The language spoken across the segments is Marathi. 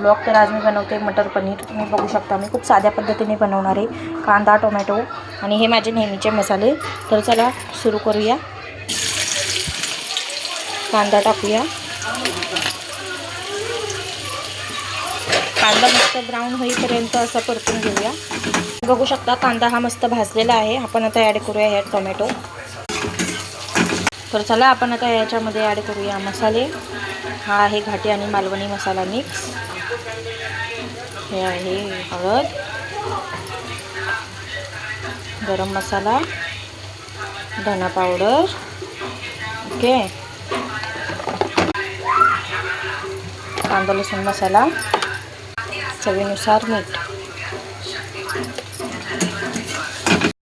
ब्लॉग. तर आज मी बनवते मटर पनीर. तुम्ही बघू शकता मी खूप साध्या पद्धतीने बनवणार आहे. कांदा, टोमॅटो आणि हे माझे नेहमीचे मसाले. तर चला सुरू करूया. कांदा टाकूया. कांदा मस्त ब्राऊन होईपर्यंत असं परतून घेऊया. बघू शकता कांदा हा मस्त भाजलेला आहे. आपण आता ॲड करूया ह्यात टोमॅटो. तर चला आपण आता याच्यामध्ये ॲड करूया मसाले. हा आहे घाटी आणि मालवणी मसाला मिक्स. हे आहे हळद, गरम मसाला, धना पावडर, ओके, कांदा लसूण मसाला, चवीनुसार मीठ.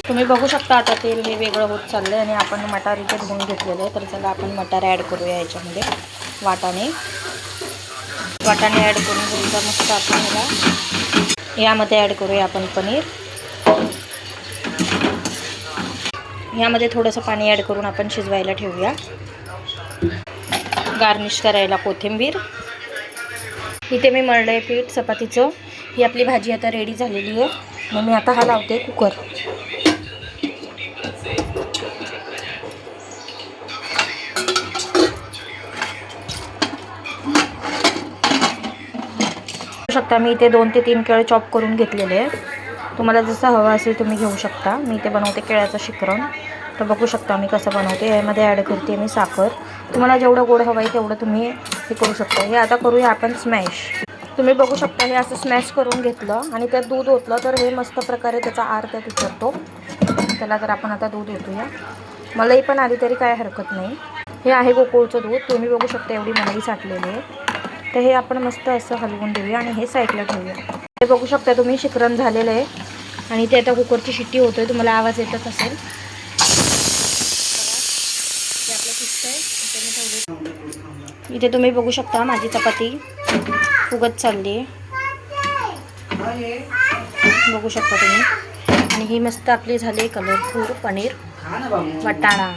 तुम्ही बघू शकता आता तेल हे वेगळं होत चाललं आहे आणि आपण मटार इथे धुवून घेतलेलं आहे. तर चला आपण मटार ॲड करूया याच्यामध्ये. वाटाणे ॲड करून घेऊया मस्त आपल्याला. यामध्ये ॲड करूया आपण पनीर. यामध्ये थोडंसं पाणी ॲड करून आपण शिजवायला ठेवूया. गार्निश करायला कोथिंबीर. इथे मी मळलं आहे पीठ चपातीचं. ही आपली भाजी आता रेडी झालेली आहे. मग मी आता हा लावते कुकर. शकता मी इथे 2 ते 3 केळे चॉप करून घेतलेले आहेत. तुम्हाला जसं हवं असेल तुम्ही घेऊ शकता. मी इथे बनवते केळ्याचं शिकरण. तर बघू शकता मी कसं बनवते. यामध्ये ॲड करते मी साखर. तुम्हाला जेवढं गोड हवं आहे तेवढं तुम्ही हे करू शकता. हे आता करूया आपण स्मॅश. तुम्ही बघू शकता हे असं स्मॅश करून घेतलं आणि त्यात दूध ओतलं तर हे मस्त प्रकारे त्याचा आर त्यात उतरतो. त्याला तर आपण आता दूध ओतूया. मलाई पण आली तरी काय हरकत नाही. हे आहे गोकुळचं दूध. तुम्ही बघू शकता एवढी मलाई साठलेली आहे. तर हे आपण मस्त असं हलवून देऊया आणि हे साईडला ठेवूया. हे बघू शकता तुम्ही शिकरण झालेलं आहे आणि ते आता कुकरची शिट्टी होतोय. तुम्हाला आवाज येतच असेल. ते आपलं ठेवले. इथे तुम्ही बघू शकता माझी चपाती फुगत चालली आहे. बघू शकता तुम्ही. आणि ही मस्त आपली झाली कलरफुल पनीर वटाणा.